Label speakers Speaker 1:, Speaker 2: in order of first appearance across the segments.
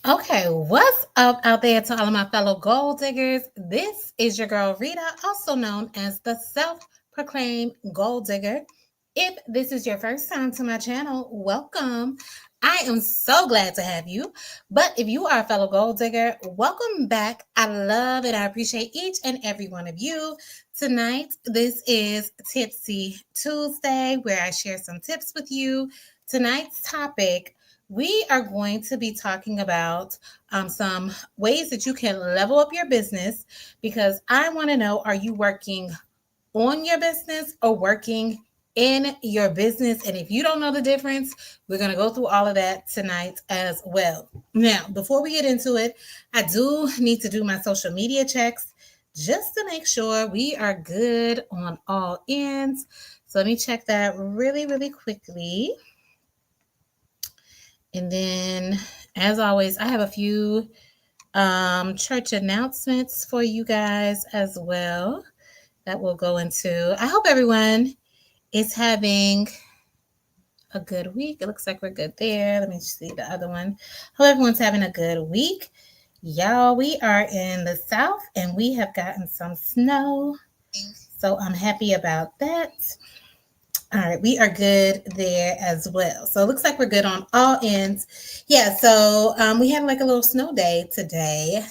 Speaker 1: Okay, what's up out there to all of my fellow gold diggers? This is your girl Rita, also known as the self-proclaimed gold digger. If this is your first time to my channel, welcome. I am so glad to have you. But if you are a fellow gold digger, welcome back. I love and I appreciate each and every one of you. Tonight, this is Tipsy Tuesday, where I share some tips with you. Tonight's topic, we are going to be talking about some ways that you can level up your business because I want to know, are you working on your business or working in your business? And if you don't know the difference, we're going to go through all of that tonight as well. Now, before we get into it, I do need to do my social media checks just to make sure we are good on all ends. So let me check that really, really quickly. And then, as always, I have a few church announcements for you guys as well that we'll go into. I hope everyone is having a good week. It looks like we're good there. Let me see the other one. Hope everyone's having a good week. Y'all, we are in the South and we have gotten some snow. So I'm happy about that. All right, we are good there as well. So it looks like we're good on all ends. Yeah, so we had like a little snow day today.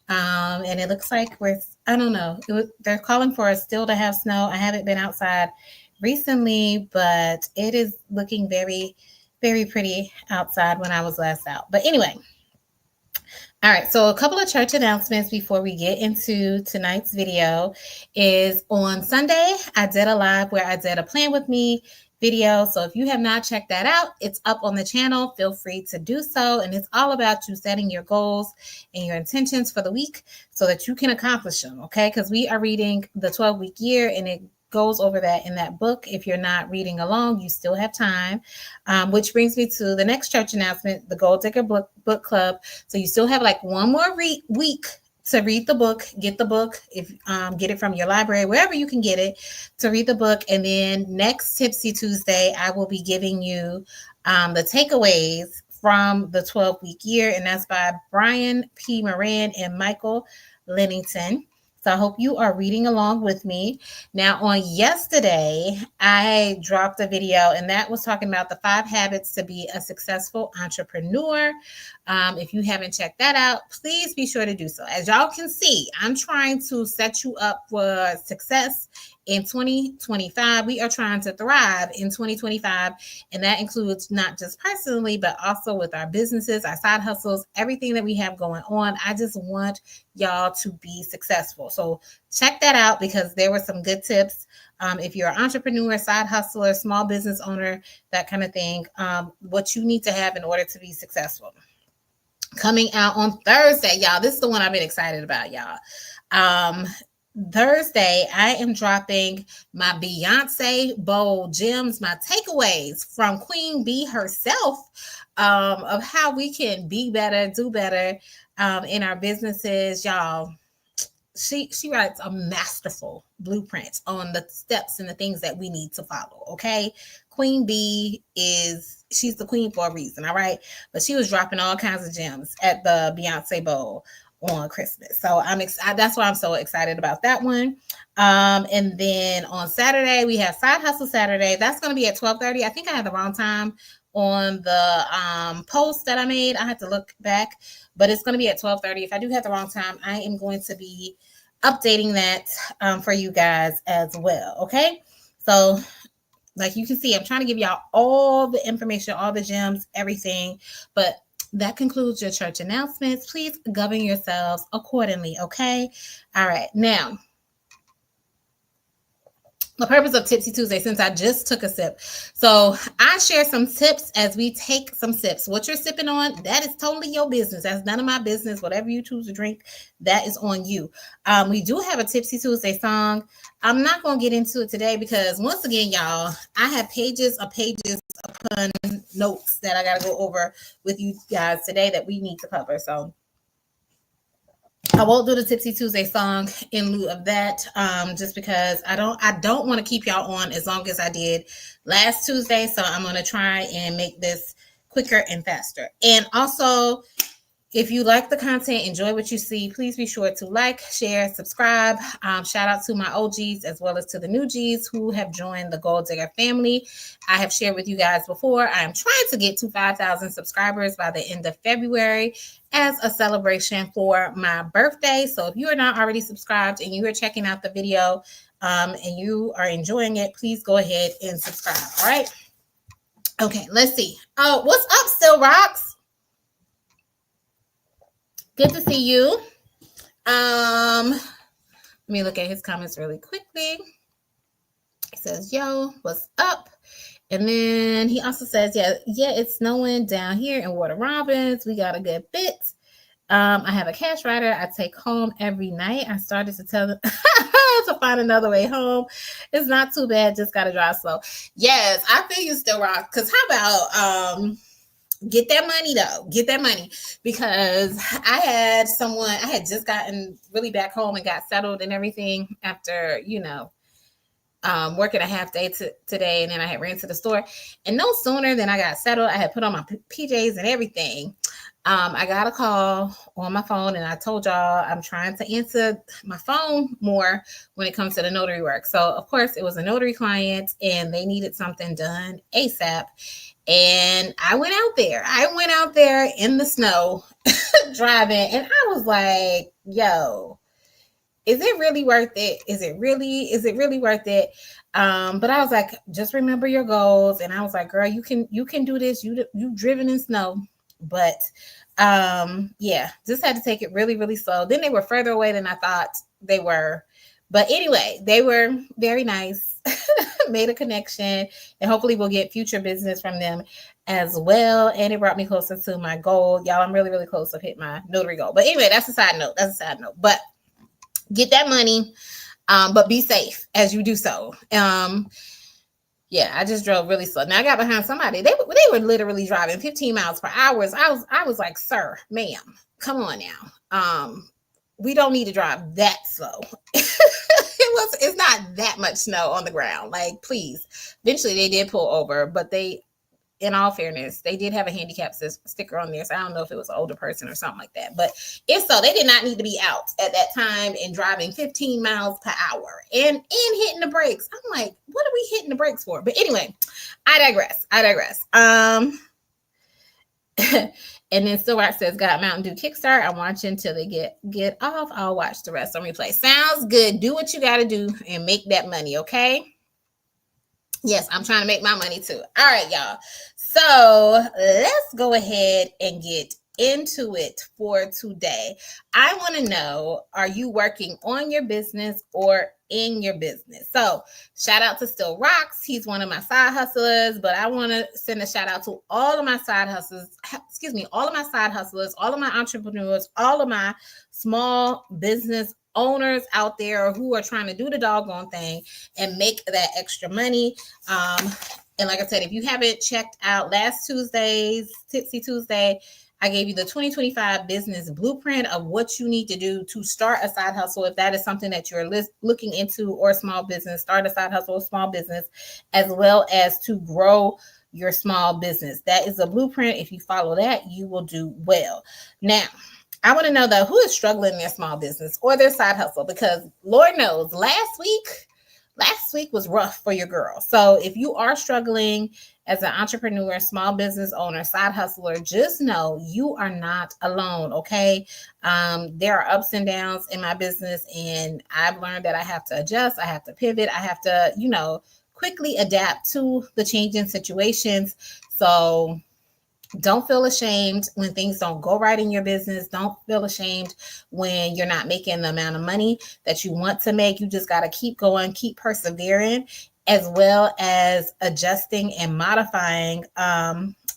Speaker 1: And it looks like I don't know, they're calling for us still to have snow. I haven't been outside recently, but it is looking very, very pretty outside when I was last out. But anyway, all right, so a couple of church announcements before we get into tonight's video is on Sunday, I did a live where I did a plan with me video. So if you have not checked that out, it's up on the channel. Feel free to do so. And it's all about you setting your goals and your intentions for the week so that you can accomplish them, okay? Because we are reading the 12-week year and it goes over that in that book. If you're not reading along, you still have time. Which brings me to the next church announcement, the Gold Digger Book Club. So you still have like one more week to read the book, get the book, if get it from your library, wherever you can get it, to read the book. And then next Tipsy Tuesday, I will be giving you the takeaways from the 12-week year, and that's by Brian P. Moran and Michael Lennington. So I hope you are reading along with me. Now, on yesterday, I dropped a video, and that was talking about the 5 habits to be a successful entrepreneur. If you haven't checked that out, please be sure to do so. As y'all can see, I'm trying to set you up for success in 2025. We are trying to thrive in 2025, and that includes not just personally, but also with our businesses, our side hustles, everything that we have going on. I just want y'all to be successful. So check that out because there were some good tips. If you're an entrepreneur, side hustler, small business owner, that kind of thing, what you need to have in order to be successful. Coming out on Thursday, y'all. This is the one I've been excited about, y'all. Thursday, I am dropping my Beyonce Bowl Gems, my takeaways from Queen Bee herself of how we can be better, do better in our businesses, y'all. She writes a masterful blueprint on the steps and the things that we need to follow. Okay, Queen Bee she's the queen for a reason. All right, but she was dropping all kinds of gems at the Beyonce Bowl on Christmas. So I'm excited. That's why I'm so excited about that one. And then on Saturday, we have Side Hustle Saturday. That's going to be at 12:30. I think I had the wrong time on the post that I made. I had to look back, but it's going to be at 12:30. If I do have the wrong time, I am going to be updating that for you guys as well. Okay. So like you can see, I'm trying to give y'all all the information, all the gems, everything, but that concludes your church announcements. Please govern yourselves accordingly, okay? All right. Now, the purpose of Tipsy Tuesday, since I just took a sip. So I share some tips as we take some sips. What you're sipping on, that is totally your business. That's none of my business. Whatever you choose to drink, that is on you. We do have a Tipsy Tuesday song. I'm not going to get into it today because once again, y'all, I have pages upon notes that I got to go over with you guys today that we need to cover. So I won't do the Tipsy Tuesday song in lieu of that, just because I don't want to keep y'all on as long as I did last Tuesday. So I'm going to try and make this quicker and faster. And also, If you like the content, enjoy what you see, please be sure to like, share, subscribe. Shout out to my OGs as well as to the new Gs who have joined the Gold Digger family. I have shared with you guys before, I am trying to get to 5,000 subscribers by the end of February as a celebration for my birthday. So if you are not already subscribed and you are checking out the video and you are enjoying it, please go ahead and subscribe. All right. Okay, let's see. Oh, what's up, Still Rocks? Good to see you. Let me look at his comments really quickly. He says, yo, what's up? And then he also says, yeah, it's snowing down here in Water Robins. We got a good bit. I have a cash rider I take home every night. I started to tell them to find another way home. It's not too bad. Just got to drive slow. Yes, I feel you, Still Rock. Because how about... get that money though. Get that money, because I had just gotten really back home and got settled and everything after, working a half day today. And then I had ran to the store, and no sooner than I got settled, I had put on my PJs and everything. I got a call on my phone, and I told y'all I'm trying to answer my phone more when it comes to the notary work. So of course it was a notary client and they needed something done ASAP. And I went out there in the snow driving, and I was like, yo, is it really worth it? Is it really worth it? But I was like, just remember your goals. And I was like, girl, you can do this. You've driven in snow. But just had to take it really, really slow. Then they were further away than I thought they were. But anyway, they were very nice. Made a connection, and hopefully we'll get future business from them as well. And it brought me closer to my goal. Y'all, I'm really, really close to hit my notary goal. But anyway, that's a side note. But get that money, but be safe as you do so. I just drove really slow. Now I got behind somebody. They were literally driving 15 miles per hour. I was like, sir, ma'am, come on now. We don't need to drive that slow. It's not that much snow on the ground. Like, please. Eventually they did pull over, but they, in all fairness, they did have a handicap sticker on there. So I don't know if it was an older person or something like that. But if so, they did not need to be out at that time and driving 15 miles per hour and hitting the brakes. I'm like, what are we hitting the brakes for? But anyway, I digress. And then Still Rock says, got Mountain Dew Kickstart. I'm watching till they get off. I'll watch the rest on replay. Sounds good. Do what you got to do and make that money, okay? Yes, I'm trying to make my money too. All right, y'all. So let's go ahead and get into it for today. I want to know, are you working on your business or in your business? So shout out to Still Rocks. He's one of my side hustlers, but I want to send a shout out to all of my side hustlers, all of my entrepreneurs, all of my small business owners out there who are trying to do the doggone thing and make that extra money. And like I said, if you haven't checked out last Tuesday's Tipsy Tuesday, I gave you the 2025 business blueprint of what you need to do to start a side hustle. If that is something that you're looking into, or small business, start a side hustle or small business, as well as to grow your small business. That is a blueprint. If you follow that, you will do well. Now, I want to know though, who is struggling in their small business or their side hustle, because Lord knows last week was rough for your girl. So if you are struggling as an entrepreneur, small business owner, side hustler, just know you are not alone. Okay. There are ups and downs in my business, and I've learned that I have to adjust. I have to pivot. I have to, quickly adapt to the changing situations. So don't feel ashamed when things don't go right in your business. Don't feel ashamed when you're not making the amount of money that you want to make. You just got to keep going, keep persevering, as well as adjusting and modifying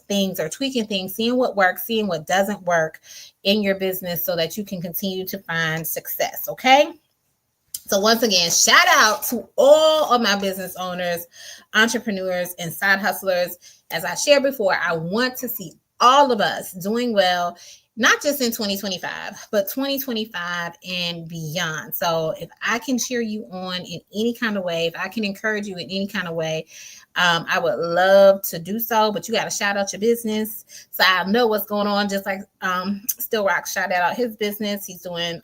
Speaker 1: things or tweaking things, seeing what works, seeing what doesn't work in your business so that you can continue to find success. Okay. So once again, shout out to all of my business owners, entrepreneurs, and side hustlers. As I shared before, I want to see all of us doing well, not just in 2025, but 2025 and beyond. So if I can cheer you on in any kind of way, if I can encourage you in any kind of way, I would love to do so, but you got to shout out your business so I know what's going on. Just like Still Rock shouted out his business. He's doing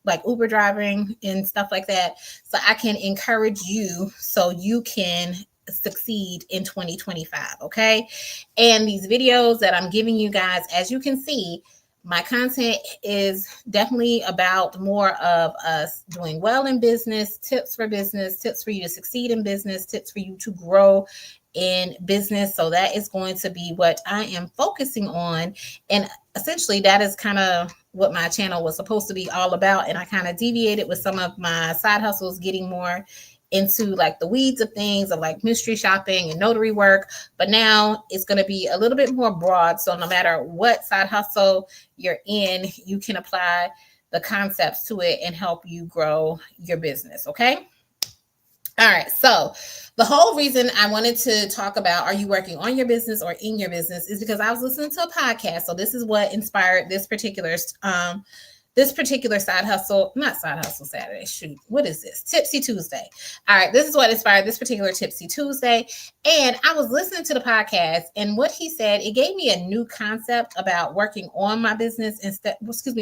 Speaker 1: like Uber driving and stuff like that. So I can encourage you so you can succeed in 2025. Okay. And these videos that I'm giving you guys, as you can see, my content is definitely about more of us doing well in business, tips for you to succeed in business, tips for you to grow in business. So that is going to be what I am focusing on. And essentially that is kind of what my channel was supposed to be all about. And I kind of deviated with some of my side hustles, getting more into like the weeds of things of like mystery shopping and notary work. But now it's going to be a little bit more broad. So no matter what side hustle you're in, you can apply the concepts to it and help you grow your business. Okay. All right. So the whole reason I wanted to talk about, are you working on your business or in your business, is because I was listening to a podcast. So this is what inspired this particular side hustle, not side hustle Saturday. Shoot, what is this? Tipsy Tuesday. All right, this is what inspired this particular Tipsy Tuesday. And I was listening to the podcast, and what he said, it gave me a new concept about working on my business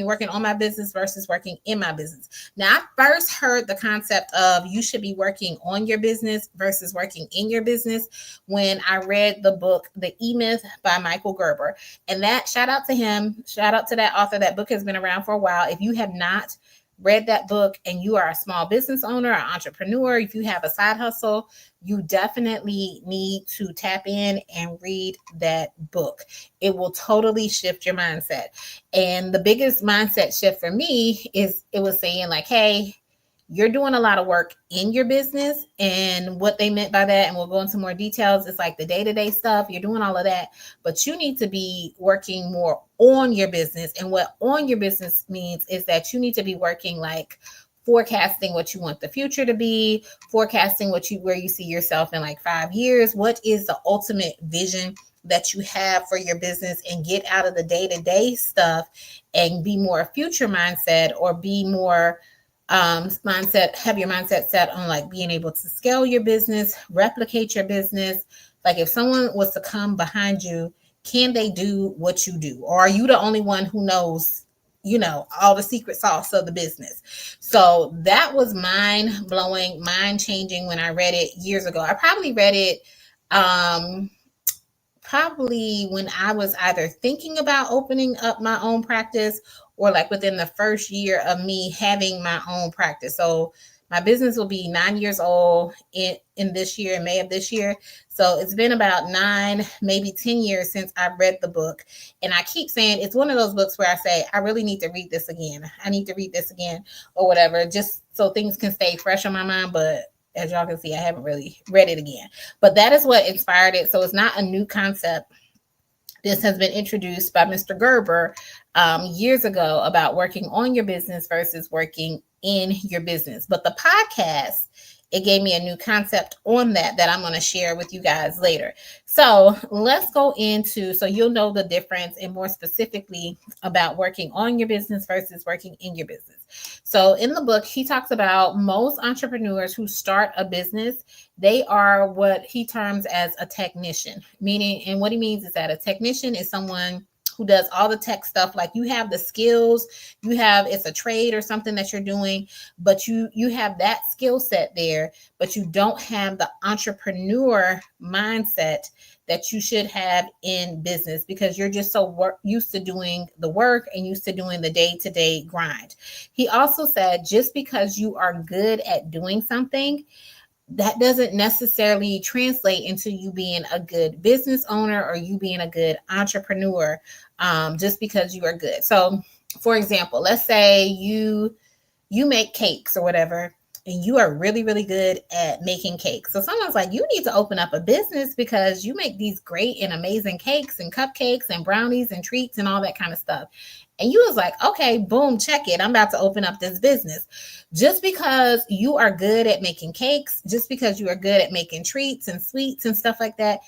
Speaker 1: working on my business versus working in my business. Now, I first heard the concept of you should be working on your business versus working in your business when I read the book, The E-Myth by Michael Gerber. And that, shout out to him, shout out to that author. That book has been around for a while. If you have not read that book and you are a small business owner or entrepreneur, if you have a side hustle, you definitely need to tap in and read that book. It will totally shift your mindset. And the biggest mindset shift for me is it was saying like, hey, you're doing a lot of work in your business. And what they meant by that, and we'll go into more details, it's like the day-to-day stuff. You're doing all of that, but you need to be working more on your business. And what on your business means is that you need to be working like forecasting what you want the future to be, forecasting where you see yourself in like 5 years. What is the ultimate vision that you have for your business, and get out of the day-to-day stuff and be more future mindset, or be more have your mindset set on like being able to scale your business, replicate your business. Like if someone was to come behind you, can they do what you do? Or are you the only one who knows, all the secret sauce of the business? So that was mind blowing, mind changing when I read it years ago. I probably read it probably when I was either thinking about opening up my own practice, or like within the first year of me having my own practice. So my business will be 9 years old in this year, in May of this year. So it's been about 9, maybe 10 years since I read the book. And I keep saying it's one of those books where I say, I really need to read this again. I need to read this again or whatever, just so things can stay fresh on my mind. But as y'all can see, I haven't really read it again. But that is what inspired it. So it's not a new concept. This has been introduced by Mr. Gerber years ago about working on your business versus working in your business. But the podcast, it gave me a new concept on that I'm going to share with you guys later. So let's go into, so you'll know the difference, and more specifically about working on your business versus working in your business. So in the book, he talks about most entrepreneurs who start a business, they are what he terms as a technician, meaning, and what he means is that a technician is someone who does all the tech stuff. Like you have the skills, it's a trade or something that you're doing, but you have that skill set there, but you don't have the entrepreneur mindset that you should have in business, because you're just so used to doing the work and used to doing the day-to-day grind. He also said, just because you are good at doing something, that doesn't necessarily translate into you being a good business owner or you being a good entrepreneur, just because you are good. So for example, let's say you make cakes or whatever, and you are really, really good at making cakes. So someone's like, you need to open up a business because you make these great and amazing cakes and cupcakes and brownies and treats and all that kind of stuff. And you was like, okay, boom, check it. I'm about to open up this business. Just because you are good at making cakes, just because you are good at making treats and sweets and stuff like that,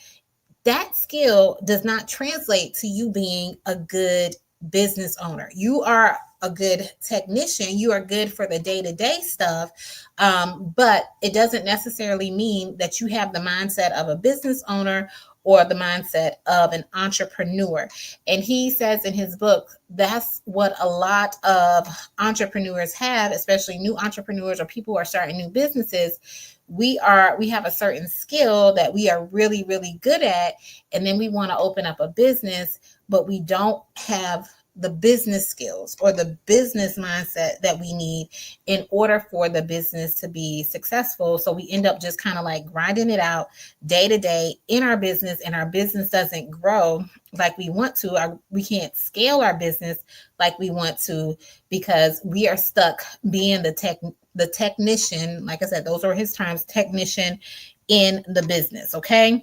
Speaker 1: that skill does not translate to you being a good business owner. You are a good technician. You are good for the day-to-day stuff. But it doesn't necessarily mean that you have the mindset of a business owner or the mindset of an entrepreneur. And he says in his book, that's what a lot of entrepreneurs have, especially new entrepreneurs or people who are starting new businesses. We have a certain skill that we are really, really good at. And then we want to open up a business, but we don't have the business skills or the business mindset that we need in order for the business to be successful. So we end up just kind of like grinding it out day to day in our business, and our business doesn't grow like we want to. We can't scale our business like we want to because we are stuck being the technician. Like I said, those are his terms, technician in the business. Okay.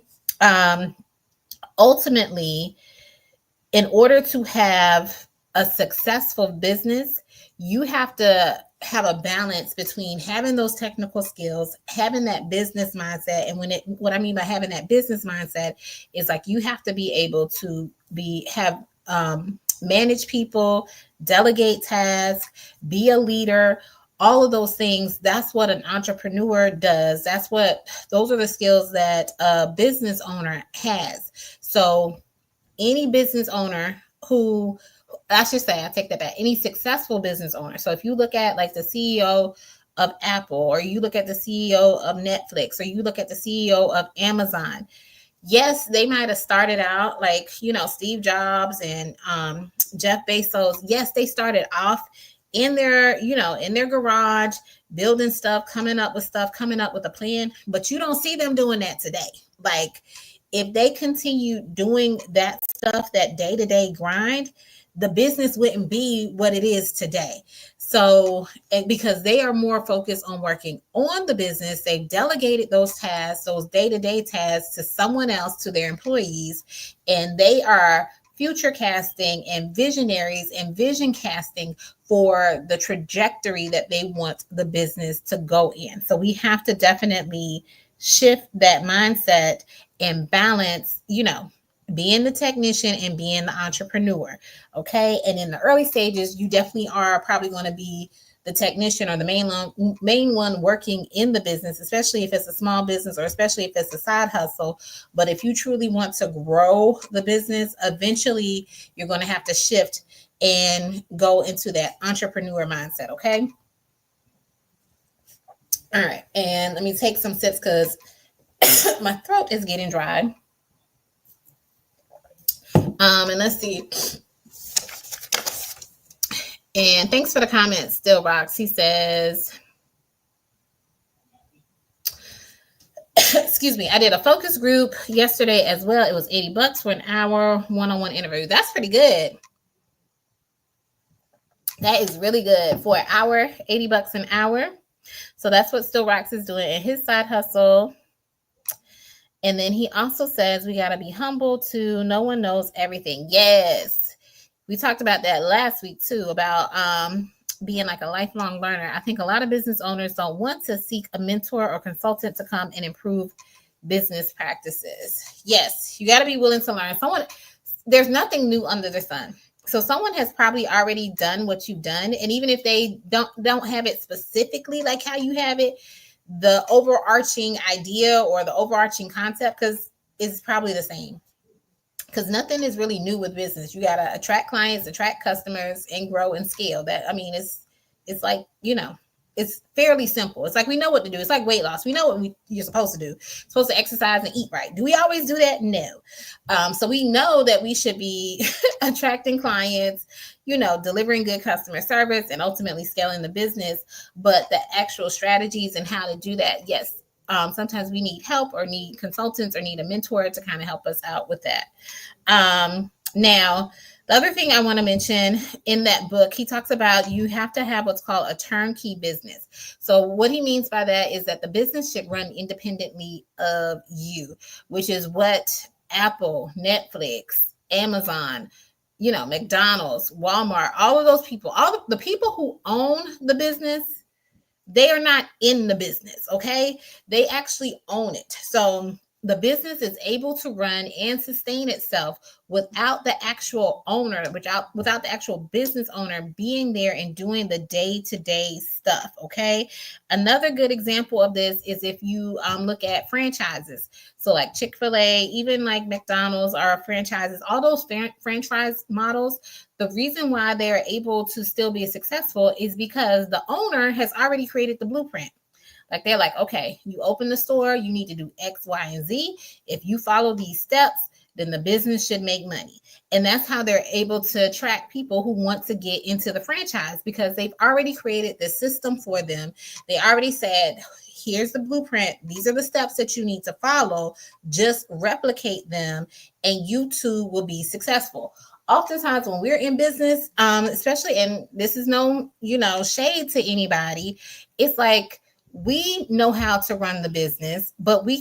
Speaker 1: Ultimately, in order to have a successful business, you have to have a balance between having those technical skills, having that business mindset. And what I mean by having that business mindset is like you have to be able to manage people, delegate tasks, be a leader, all of those things. That's what an entrepreneur does. Those are the skills that a business owner has. So any business owner who, I should say, I take that back, any successful business owner. So if you look at like the CEO of Apple, or you look at the CEO of Netflix, or you look at the CEO of Amazon, yes, they might have started out like, Steve Jobs and Jeff Bezos. Yes, they started off in their garage, building stuff, coming up with a plan, but you don't see them doing that today. Like, if they continue doing that stuff, that day-to-day grind, the business wouldn't be what it is today. So, because they are more focused on working on the business, they've delegated those tasks, those day-to-day tasks, to someone else, to their employees, and they are future casting and visionaries and vision casting for the trajectory that they want the business to go in. So we have to definitely shift that mindset and balance, being the technician and being the entrepreneur. Okay. And in the early stages, you definitely are probably going to be the technician or the main one working in the business, especially if it's a small business or especially if it's a side hustle. But if you truly want to grow the business, eventually you're going to have to shift and go into that entrepreneur mindset. Okay. All right. And let me take some sips because my throat is getting dry. And let's see. And thanks for the comments, Still Rocks. He says, excuse me, I did a focus group yesterday as well. It was $80 for an hour one-on-one interview. That's pretty good. That is really good for an hour, $80 an hour. So that's what Still Rocks is doing in his side hustle. And then he also says we got to be humble too. No one knows everything. Yes. We talked about that last week too, about being like a lifelong learner. I think a lot of business owners don't want to seek a mentor or consultant to come and improve business practices. Yes, you got to be willing to learn. There's nothing new under the sun. So someone has probably already done what you've done. And even if they don't have it specifically like how you have it, the overarching idea or the overarching concept, because it's probably the same. Because nothing is really new with business. You got to attract clients, attract customers, and grow and scale. It's like, it's fairly simple. It's like we know what to do. It's like weight loss. We know what you're supposed to do. You're supposed to exercise and eat right. Do we always do that? No. So we know that we should be attracting clients, delivering good customer service, and ultimately scaling the business. But the actual strategies and how to do that, yes, sometimes we need help or need consultants or need a mentor to kind of help us out with that. Now, the other thing I want to mention in that book, he talks about you have to have what's called a turnkey business. So what he means by that is that the business should run independently of you, which is what Apple, Netflix, Amazon, McDonald's, Walmart, all of those people, all the people who own the business, they are not in the business. Okay. They actually own it. So the business is able to run and sustain itself without the actual owner, without the actual business owner being there and doing the day-to-day stuff. Okay. Another good example of this is if you look at franchises. So like Chick-fil-A, even like McDonald's are franchises, all those franchise models. The reason why they're able to still be successful is because the owner has already created the blueprint. Like they're like, okay, you open the store, you need to do X, Y, and Z. If you follow these steps, then the business should make money. And that's how they're able to attract people who want to get into the franchise, because they've already created the system for them. They already said, here's the blueprint. These are the steps that you need to follow. Just replicate them and you too will be successful. Oftentimes when we're in business, especially, and this is no, shade to anybody, it's like, we know how to run the business, but we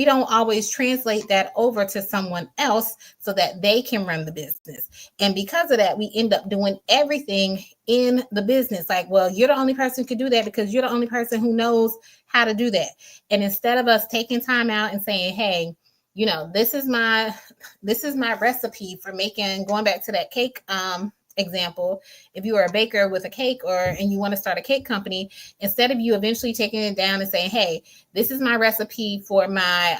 Speaker 1: don't always translate that over to someone else so that they can run the business. And because of that, we end up doing everything in the business. Like, well, you're the only person who can do that because you're the only person who knows how to do that. And instead of us taking time out and saying, hey, this is my recipe for making, going back to that cake example, if you are a baker with a cake and you want to start a cake company, instead of you eventually taking it down and saying, hey, this is my recipe for my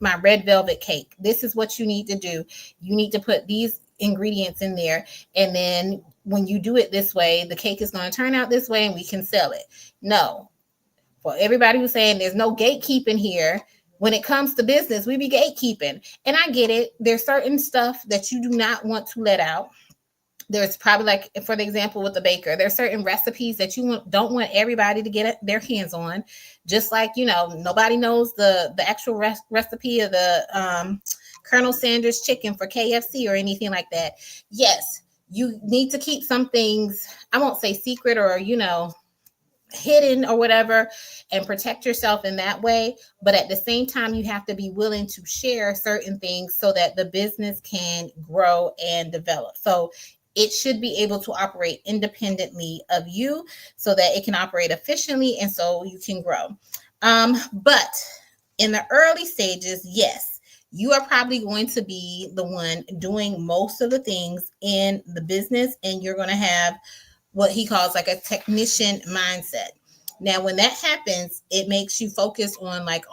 Speaker 1: my red velvet cake, this is what you need to do, you need to put these ingredients in there, and then when you do it this way, the cake is going to turn out this way and we can sell it. No, for everybody who's saying there's no gatekeeping here, when it comes to business, we be gatekeeping. And I get it. There's certain stuff that you do not want to let out. There's probably, like, for the example with the baker, there's certain recipes that you don't want everybody to get their hands on. Just like, nobody knows the actual recipe of the Colonel Sanders chicken for KFC or anything like that. Yes, you need to keep some things, I won't say secret or, hidden or whatever, and protect yourself in that way. But at the same time, you have to be willing to share certain things so that the business can grow and develop. So it should be able to operate independently of you so that it can operate efficiently and so you can grow. But in the early stages, yes, you are probably going to be the one doing most of the things in the business, and you're going to have what he calls like a technician mindset. Now, when that happens, it makes you focus on like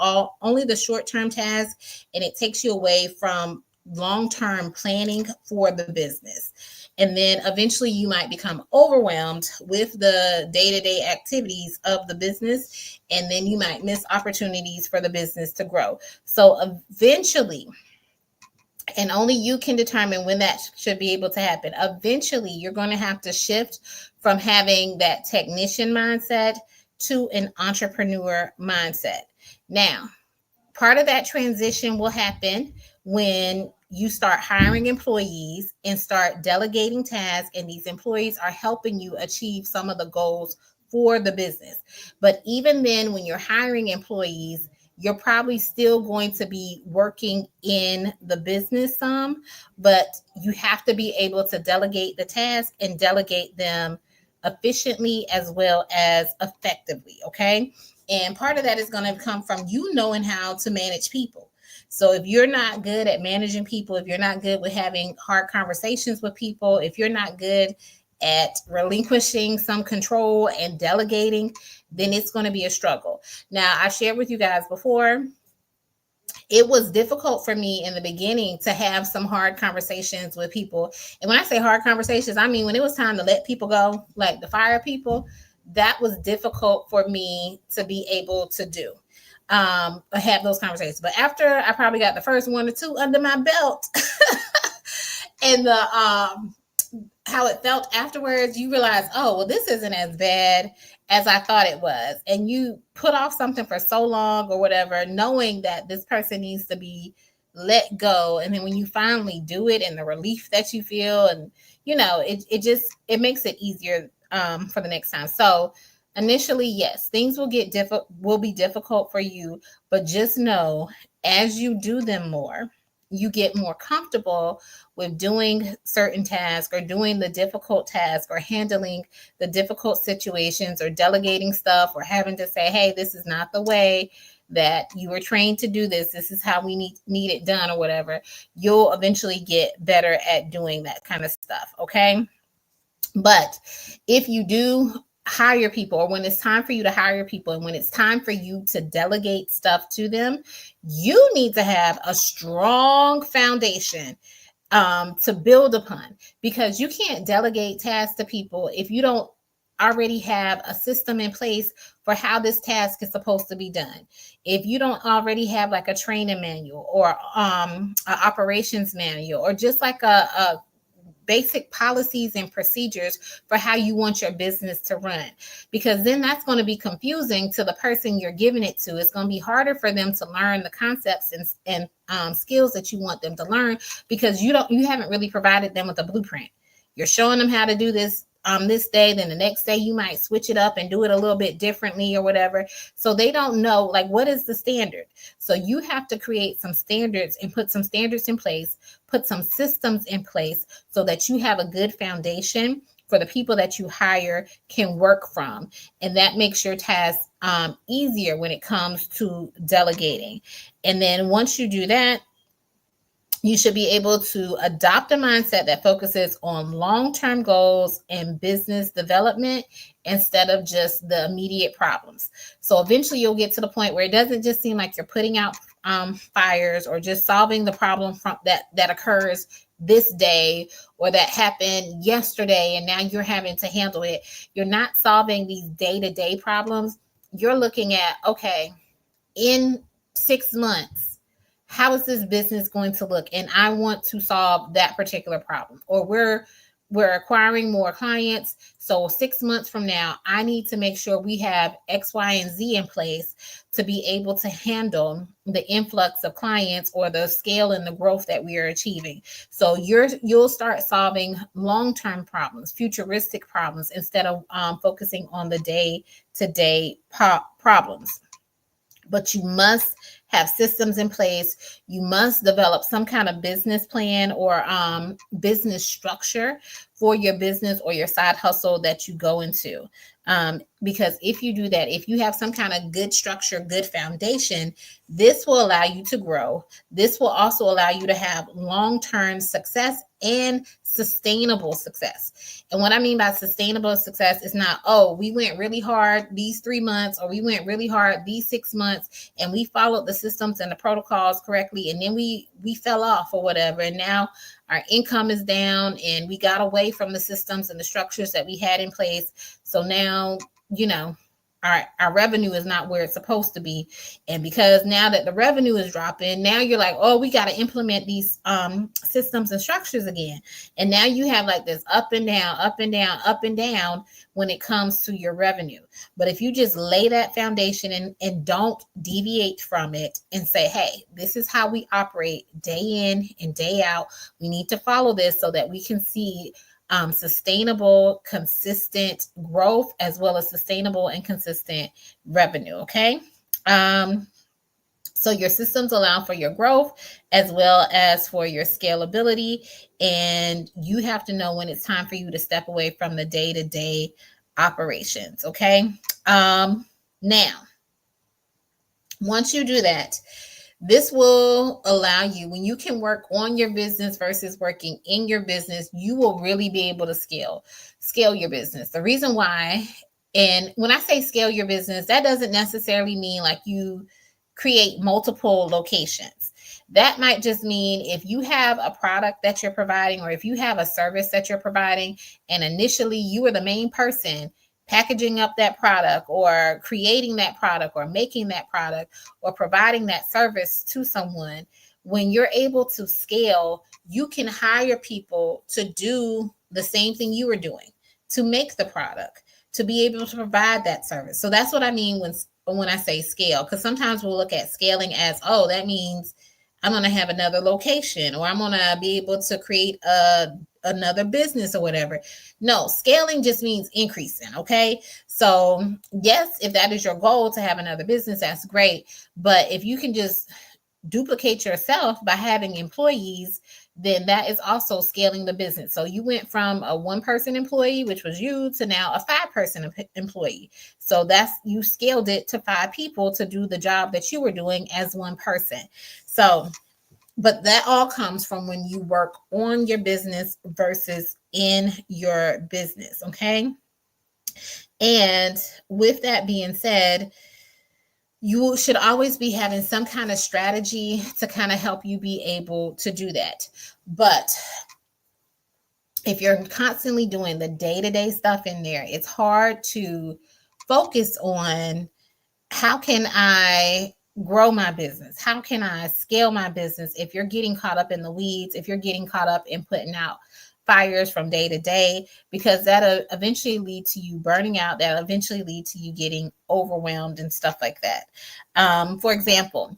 Speaker 1: only the short-term tasks, and it takes you away from long-term planning for the business. And then eventually you might become overwhelmed with the day-to-day activities of the business, and then you might miss opportunities for the business to grow. So eventually, and only you can determine when that should be able to happen, eventually you're going to have to shift from having that technician mindset to an entrepreneur mindset. Now, part of that transition will happen when you start hiring employees and start delegating tasks, and these employees are helping you achieve some of the goals for the business. But even then, when you're hiring employees, you're probably still going to be working in the business some, but you have to be able to delegate the tasks and delegate them efficiently as well as effectively. Okay. And part of that is going to come from you knowing how to manage people. So if you're not good at managing people, if you're not good with having hard conversations with people, if you're not good at relinquishing some control and delegating, then it's going to be a struggle. Now, I shared with you guys before, it was difficult for me in the beginning to have some hard conversations with people. And when I say hard conversations, I mean when it was time to let people go, like to fire people, that was difficult for me to be able to do. Have those conversations. But after I probably got the first one or two under my belt and the how it felt afterwards, you realize, oh, well, this isn't as bad as I thought it was. And you put off something for so long or whatever, knowing that this person needs to be let go. And then when you finally do it, and the relief that you feel, and it makes it easier for the next time. So initially, yes, things will be difficult for you, but just know as you do them more, you get more comfortable with doing certain tasks or doing the difficult tasks or handling the difficult situations or delegating stuff or having to say, hey, this is not the way that you were trained to do this. This is how we need it done or whatever. You'll eventually get better at doing that kind of stuff. Okay. But if you do hire people, or when it's time for you to hire people and when it's time for you to delegate stuff to them, you need to have a strong foundation to build upon, because you can't delegate tasks to people if you don't already have a system in place for how this task is supposed to be done. If you don't already have like a training manual or an operations manual, or just like a basic policies and procedures for how you want your business to run, because then that's going to be confusing to the person you're giving it to. It's going to be harder for them to learn the concepts and skills that you want them to learn, because you haven't really provided them with a blueprint. You're showing them how to do this this day, then the next day you might switch it up and do it a little bit differently or whatever. So they don't know, like, what is the standard? So you have to create some standards and put some standards in place, put some systems in place so that you have a good foundation for the people that you hire can work from. And that makes your task easier when it comes to delegating. And then once you do that, you should be able to adopt a mindset that focuses on long-term goals and business development instead of just the immediate problems. So eventually you'll get to the point where it doesn't just seem like you're putting out fires or just solving the problem from that occurs this day or that happened yesterday and now you're having to handle it. You're not solving these day-to-day problems. You're looking at, okay, in 6 months, how is this business going to look? And I want to solve that particular problem. Or we're acquiring more clients. So 6 months from now, I need to make sure we have X, Y, and Z in place to be able to handle the influx of clients or the scale and the growth that we are achieving. So you'll start solving long-term problems, futuristic problems, instead of focusing on the day-to-day problems. But you must have systems in place. You must develop some kind of business plan or business structure for your business or your side hustle that you go into. Because if you do that, if you have some kind of good structure, good foundation, this will allow you to grow. This will also allow you to have long-term success and sustainable success. And what I mean by sustainable success is not, oh, we went really hard these 3 months, or we went really hard these 6 months, and we followed the systems and the protocols correctly, and then we fell off or whatever, and now our income is down and we got away from the systems and the structures that we had in place. So now, our revenue is not where it's supposed to be. And because now that the revenue is dropping, now you're like, oh, we got to implement these systems and structures again. And now you have like this up and down, up and down, up and down when it comes to your revenue. But if you just lay that foundation and don't deviate from it and say, hey, this is how we operate day in and day out. We need to follow this so that we can see sustainable, consistent growth, as well as sustainable and consistent revenue. Okay. So your systems allow for your growth as well as for your scalability. And you have to know when it's time for you to step away from the day-to-day operations. Okay. Now, once you do that, this will allow you, when you can work on your business versus working in your business, you will really be able to scale your business. The reason why, and when I say scale your business, that doesn't necessarily mean like you create multiple locations. That might just mean if you have a product that you're providing, or if you have a service that you're providing, and initially you are the main person packaging up that product or creating that product or making that product or providing that service to someone, when you're able to scale, you can hire people to do the same thing you were doing, to make the product, to be able to provide that service. So that's what I mean when I say scale, because sometimes we'll look at scaling as, oh, that means I'm going to have another location, or I'm going to be able to create another business or whatever. No, scaling just means increasing. Okay. So yes, if that is your goal to have another business, that's great. But if you can just duplicate yourself by having employees, then that is also scaling the business. So you went from a 1-person employee, which was you, to now a 5-person employee. So that's, you scaled it to 5 people to do the job that you were doing as 1 person. So, but that all comes from when you work on your business versus in your business. Okay. And with that being said, you should always be having some kind of strategy to kind of help you be able to do that. But if you're constantly doing the day-to-day stuff in there, it's hard to focus on how can I grow my business? How can I scale my business? If you're getting caught up in the weeds, if you're getting caught up in putting out fires from day to day, because that'll eventually lead to you burning out. That'll eventually lead to you getting overwhelmed and stuff like that. For example,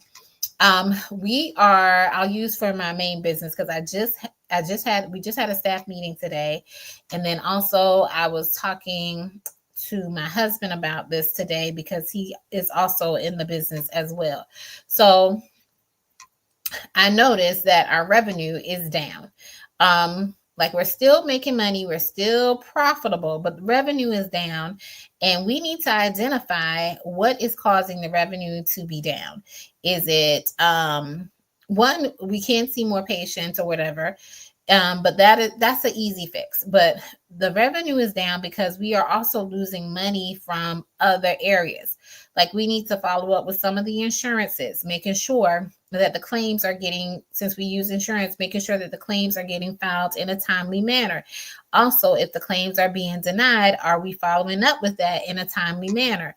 Speaker 1: I'll use for my main business, because we just had a staff meeting today. And then also I was talking to my husband about this today, because he is also in the business as well. So I noticed that our revenue is down. Like, we're still making money, we're still profitable, but the revenue is down, and we need to identify what is causing the revenue to be down. Is it one, we can't see more patients or whatever? But that's an easy fix. But the revenue is down because we are also losing money from other areas. Like, we need to follow up with some of the insurances, making sure that the claims are getting, since we use insurance, making sure that the claims are getting filed in a timely manner. Also, if the claims are being denied, are we following up with that in a timely manner?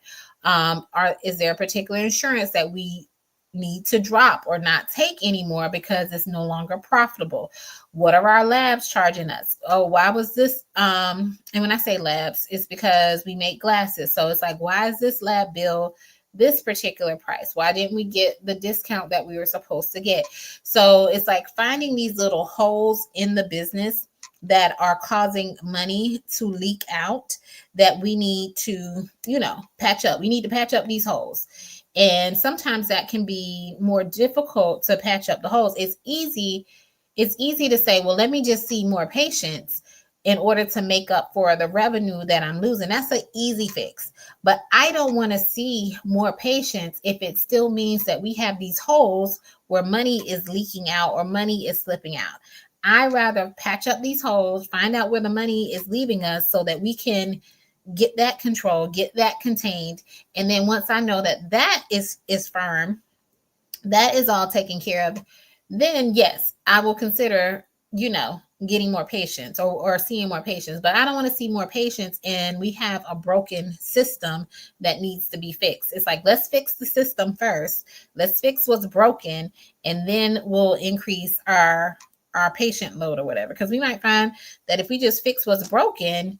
Speaker 1: Is there a particular insurance that we need to drop or not take anymore because it's no longer profitable? What are our labs charging us? Oh, why was this? And when I say labs, it's because we make glasses. So it's like, why is this lab bill this particular price? Why didn't we get the discount that we were supposed to get? So it's like finding these little holes in the business that are causing money to leak out, that we need to, patch up. We need to patch up these holes. And sometimes that can be more difficult to patch up the holes. It's easy to say, well, let me just see more patients in order to make up for the revenue that I'm losing. That's an easy fix. But I don't want to see more patients if it still means that we have these holes where money is leaking out or money is slipping out. I rather patch up these holes, find out where the money is leaving us, so that we can get that control, get that contained. And then once I know that that is firm, that is all taken care of, then yes, I will consider, getting more patients or seeing more patients. But I don't want to see more patients and we have a broken system that needs to be fixed. It's like, let's fix the system first. Let's fix what's broken, and then we'll increase our patient load or whatever. Because we might find that if we just fix what's broken,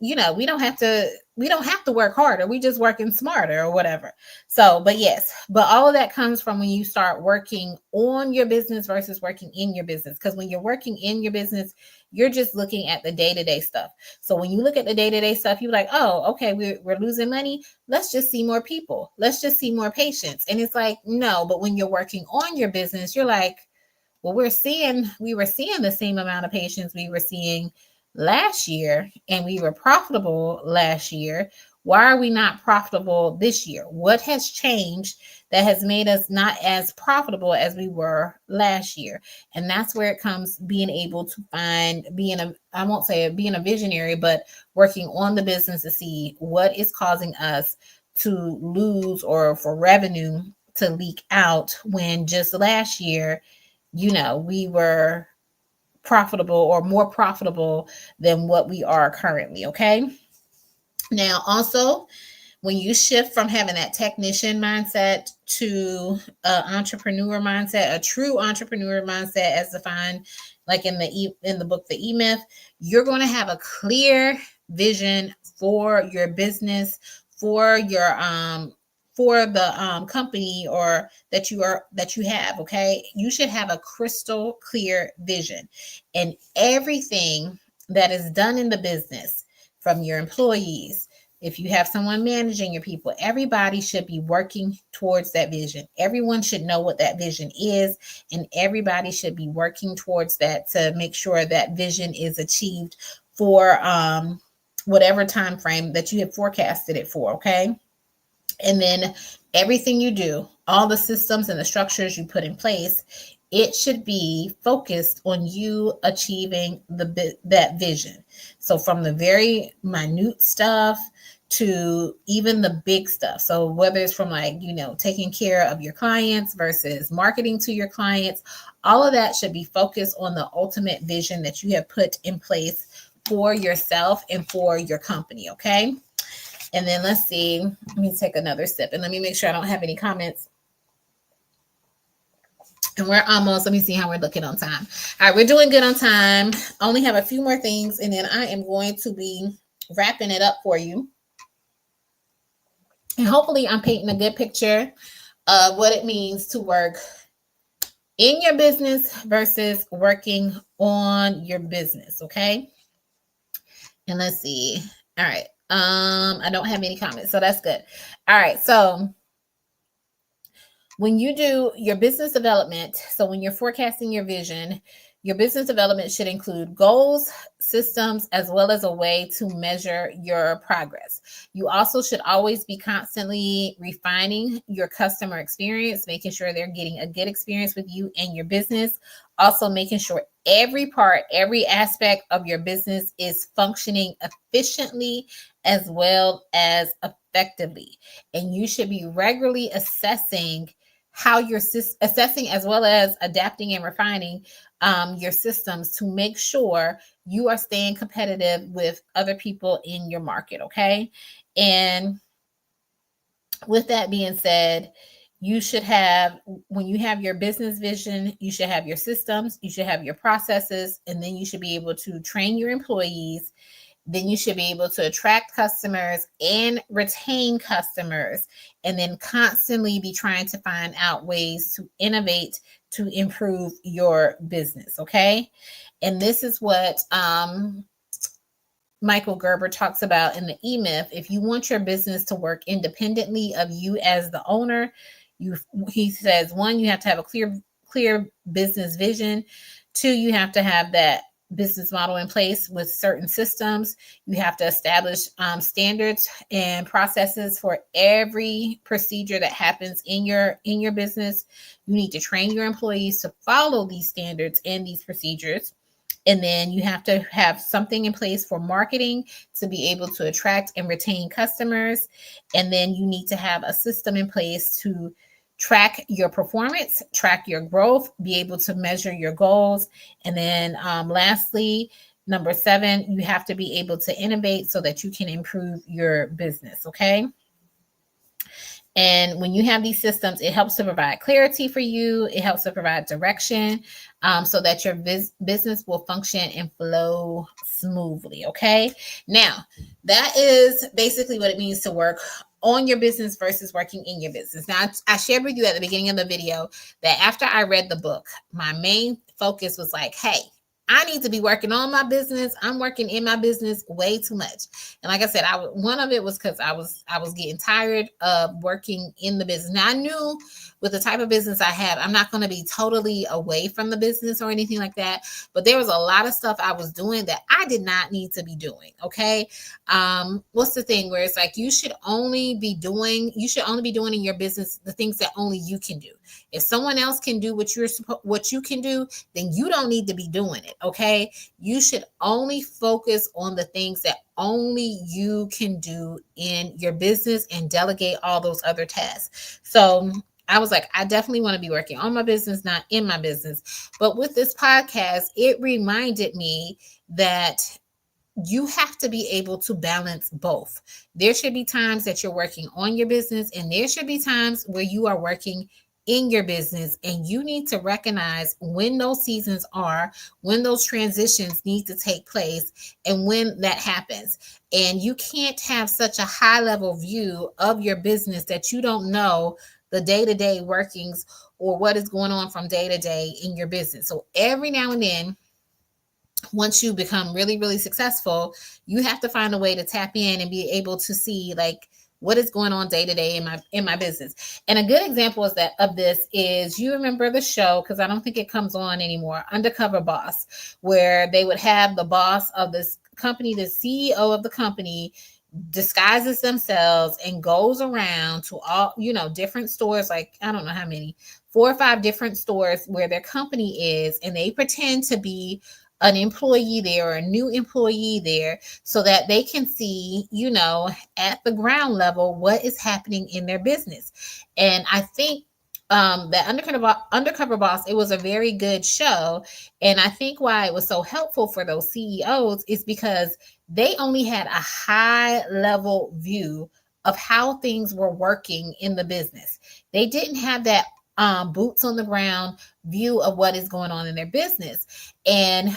Speaker 1: we don't have to work harder. We just working smarter or whatever. So, but yes, but all of that comes from when you start working on your business versus working in your business. Because when you're working in your business, you're just looking at the day-to-day stuff. So when you look at the day-to-day stuff, you're like, oh, okay, we're losing money. Let's just see more people. Let's just see more patients. And it's like, no, but when you're working on your business, you're like, well, we were seeing the same amount of patients we were seeing last year, and we were profitable last year. Why are we not profitable this year? What has changed that has made us not as profitable as we were last year? And that's where it comes, being able to find, I won't say being a visionary, but working on the business to see what is causing us to lose or for revenue to leak out, when just last year, we were profitable or more profitable than what we are currently. Okay. Now, also, when you shift from having that technician mindset to an entrepreneur mindset, a true entrepreneur mindset, as defined like in the book The E-Myth, you're going to have a clear vision for your business, for your for the company or that you have. Okay, you should have a crystal clear vision, and everything that is done in the business, from your employees if you have someone managing your people, everybody should be working towards that vision. Everyone should know what that vision is, and everybody should be working towards that to make sure that vision is achieved for whatever time frame that you have forecasted it for. Okay. And then everything you do, all the systems and the structures you put in place, it should be focused on you achieving that vision. So from the very minute stuff to even the big stuff. So whether it's from like, taking care of your clients versus marketing to your clients, all of that should be focused on the ultimate vision that you have put in place for yourself and for your company. Okay. And then let's see, let me take another sip and let me make sure I don't have any comments. And we're almost, let me see how we're looking on time. All right, we're doing good on time. Only have a few more things, and then I am going to be wrapping it up for you. And hopefully I'm painting a good picture of what it means to work in your business versus working on your business, okay? And let's see. All right. I don't have any comments, so that's good. All right, so when you do your business development, so when you're forecasting your vision, your business development should include goals, systems, as well as a way to measure your progress. You also should always be constantly refining your customer experience, making sure they're getting a good experience with you and your business. Also making sure every part, every aspect of your business is functioning efficiently as well as effectively. And you should be regularly assessing how you're assessing as well as adapting and refining your systems to make sure you are staying competitive with other people in your market. Okay. And with that being said, you should have, when you have your business vision, you should have your systems, you should have your processes, and then you should be able to train your employees. Then you should be able to attract customers and retain customers, and then constantly be trying to find out ways to innovate to improve your business. Okay. And this is what Michael Gerber talks about in the E-Myth. If you want your business to work independently of you as the owner, he says, one, you have to have a clear business vision. Two, you have to have that business model in place with certain systems. You have to establish standards and processes for every procedure that happens in your business. You need to train your employees to follow these standards and these procedures. And then you have to have something in place for marketing to be able to attract and retain customers. And then you need to have a system in place to track your performance, track your growth, be able to measure your goals. And then lastly, number 7, you have to be able to innovate so that you can improve your business. Okay. And when you have these systems, it helps to provide clarity for you. It helps to provide direction so that your business will function and flow smoothly. Okay. Now, that is basically what it means to work on your business versus working in your business. Now, I shared with you at the beginning of the video that after I read the book, my main focus was like, hey, I need to be working on my business. I'm working in my business way too much. And like I said, one of it was because I was getting tired of working in the business. Now I knew with the type of business I have, I'm not going to be totally away from the business or anything like that. But there was a lot of stuff I was doing that I did not need to be doing. Okay. What's the thing where it's like you should only be doing in your business the things that only you can do. If someone else can do what you can do, then you don't need to be doing it. Okay. You should only focus on the things that only you can do in your business and delegate all those other tasks. So I was like, I definitely want to be working on my business, not in my business. But with this podcast, it reminded me that you have to be able to balance both. There should be times that you're working on your business, and there should be times where you are working in your business, and you need to recognize when those seasons are, when those transitions need to take place, and when that happens. And you can't have such a high level view of your business that you don't know the day-to-day workings or what is going on from day to day in your business. So every now and then, once you become really, really successful, you have to find a way to tap in and be able to see like what is going on day to day in my business. And a good example is that of this is, you remember the show, because I don't think it comes on anymore, Undercover Boss, where they would have the boss of this company, the CEO of the company, disguises themselves and goes around to all, different stores, like I don't know how many, 4 or 5 different stores where their company is, and they pretend to be an employee there or a new employee there, so that they can see, at the ground level, what is happening in their business. And I think that Undercover Boss, it was a very good show. And I think why it was so helpful for those CEOs is because they only had a high level view of how things were working in the business. They didn't have that boots on the ground view of what is going on in their business. And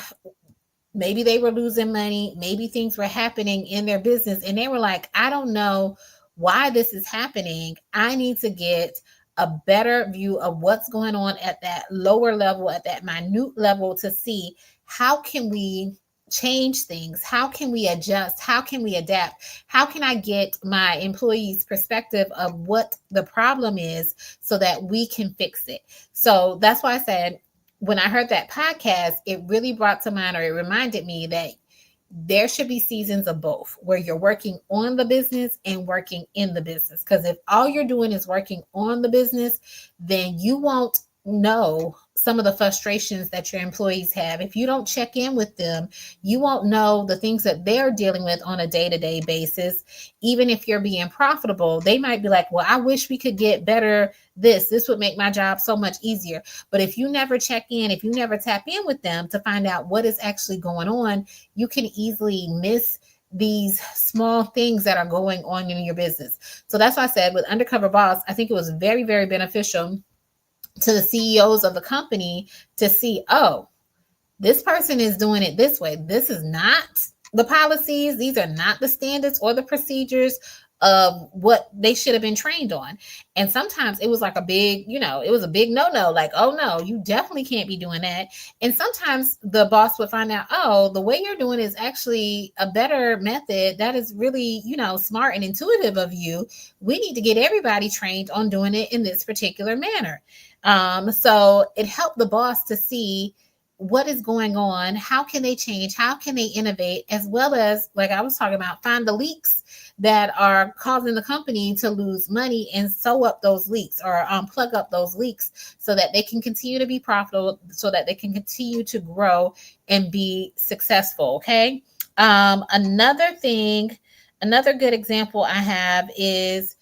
Speaker 1: maybe they were losing money, maybe things were happening in their business, and they were like, I don't know why this is happening. I need to get a better view of what's going on at that lower level, at that minute level, to see how can we change things, how can we adjust, how can we adapt, how can I get my employees' perspective of what the problem is so that we can fix it. So that's why I said, when I heard that podcast, it really brought to mind, or it reminded me that there should be seasons of both, where you're working on the business and working in the business. Because if all you're doing is working on the business, then you won't know some of the frustrations that your employees have. If you don't check in with them, you won't know the things that they're dealing with on a day-to-day basis. Even if you're being profitable, they might be like, well, I wish we could get better. This would make my job so much easier. But if you never check in, if you never tap in with them to find out what is actually going on, you can easily miss these small things that are going on in your business. So that's why I said with Undercover Boss, I think it was very, very beneficial to the CEOs of the company to see, oh, this person is doing it this way. This is not the policies. These are not the standards or the procedures of what they should have been trained on. And sometimes it was like a big, it was a big no-no, like, oh no, you definitely can't be doing that. And sometimes the boss would find out, oh, the way you're doing is actually a better method. That is really, smart and intuitive of you. We need to get everybody trained on doing it in this particular manner. So it helped the boss to see what is going on, how can they change, how can they innovate, as well as, like I was talking about, find the leaks that are causing the company to lose money and sew up those leaks, or plug up those leaks, so that they can continue to be profitable, so that they can continue to grow and be successful. Okay. Another good example I have is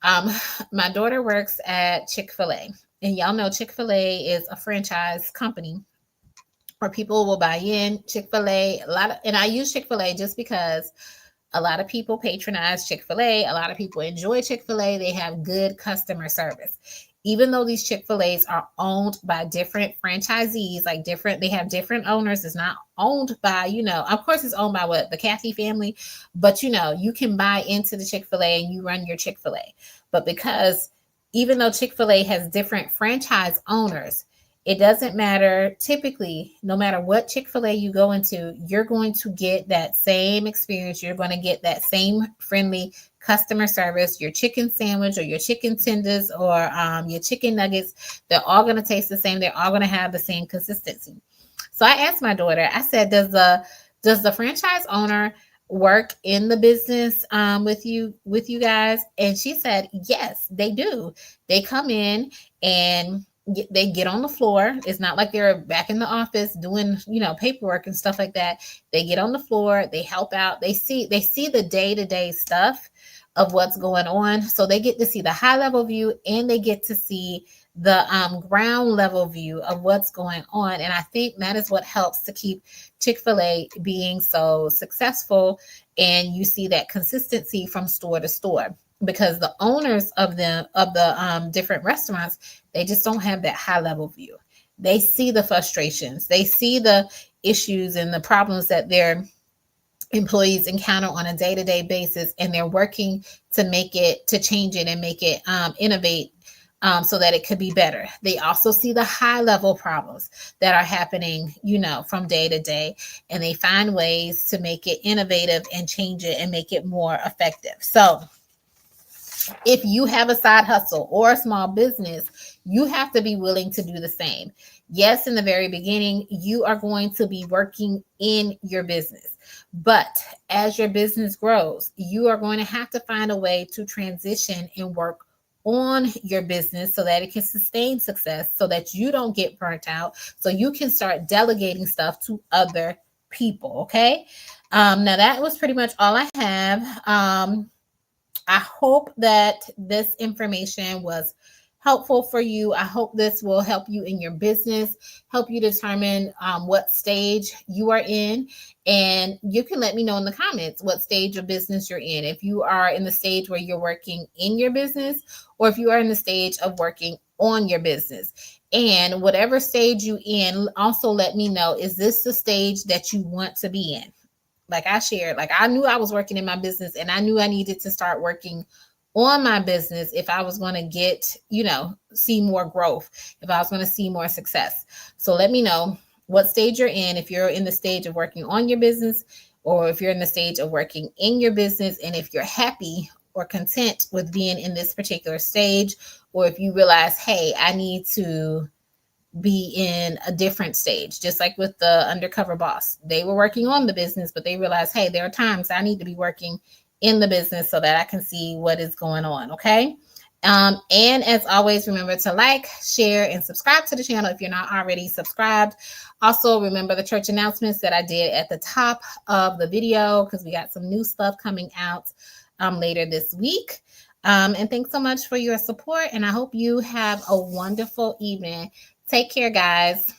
Speaker 1: my daughter works at Chick-fil-A, and y'all know Chick-fil-A is a franchise company where people will buy in Chick-fil-A. And I use Chick-fil-A just because a lot of people patronize Chick-fil-A. A lot of people enjoy Chick-fil-A. They have good customer service. Even though these Chick-fil-A's are owned by different franchisees, they have different owners. It's not owned by, of course it's owned by the Cathy family, but you can buy into the Chick-fil-A and you run your Chick-fil-A. But because even though Chick-fil-A has different franchise owners, it doesn't matter. Typically, no matter what Chick-fil-A you go into, you're going to get that same experience. You're going to get that same friendly customer service. Your chicken sandwich or your chicken tenders or your chicken nuggets, they're all going to taste the same. They're all going to have the same consistency. So I asked my daughter, I said, does the franchise owner work in the business with you guys? And she said, yes, they do. They come in and they get on the floor. It's not like they're back in the office doing, paperwork and stuff like that. They get on the floor, they help out. They see the day-to-day stuff of what's going on. So they get to see the high level view, and they get to see the ground level view of what's going on. And I think that is what helps to keep Chick-fil-A being so successful. And you see that consistency from store to store, because the owners of the different restaurants, they just don't have that high level view. They see the frustrations, they see the issues and the problems that their employees encounter on a day-to-day basis, and they're working to change it and make it innovate so that it could be better. They also see the high level problems that are happening, from day to day, and they find ways to make it innovative and change it and make it more effective. So if you have a side hustle or a small business, you have to be willing to do the same. Yes, in the very beginning, you are going to be working in your business. But as your business grows, you are going to have to find a way to transition and work on your business so that it can sustain success, so that you don't get burnt out, so you can start delegating stuff to other people. Okay. Now that was pretty much all I have. I hope that this information was helpful for you. I hope this will help you in your business, help you determine what stage you are in. And you can let me know in the comments what stage of business you're in. If you are in the stage where you're working in your business, or if you are in the stage of working on your business. And whatever stage you in, also let me know, is this the stage that you want to be in? Like I shared, like I knew I was working in my business and I knew I needed to start working on my business if I was going to get, see more growth, if I was going to see more success. So let me know what stage you're in, if you're in the stage of working on your business, or if you're in the stage of working in your business, and if you're happy or content with being in this particular stage, or if you realize, hey, I need to be in a different stage, just like with the undercover boss. They were working on the business, but they realized, hey, there are times I need to be working in the business so that I can see what is going on. Okay. And as always, remember to like, share, and subscribe to the channel if you're not already subscribed. Also, remember the church announcements that I did at the top of the video, because we got some new stuff coming out later this week. And thanks so much for your support. And I hope you have a wonderful evening. Take care, guys.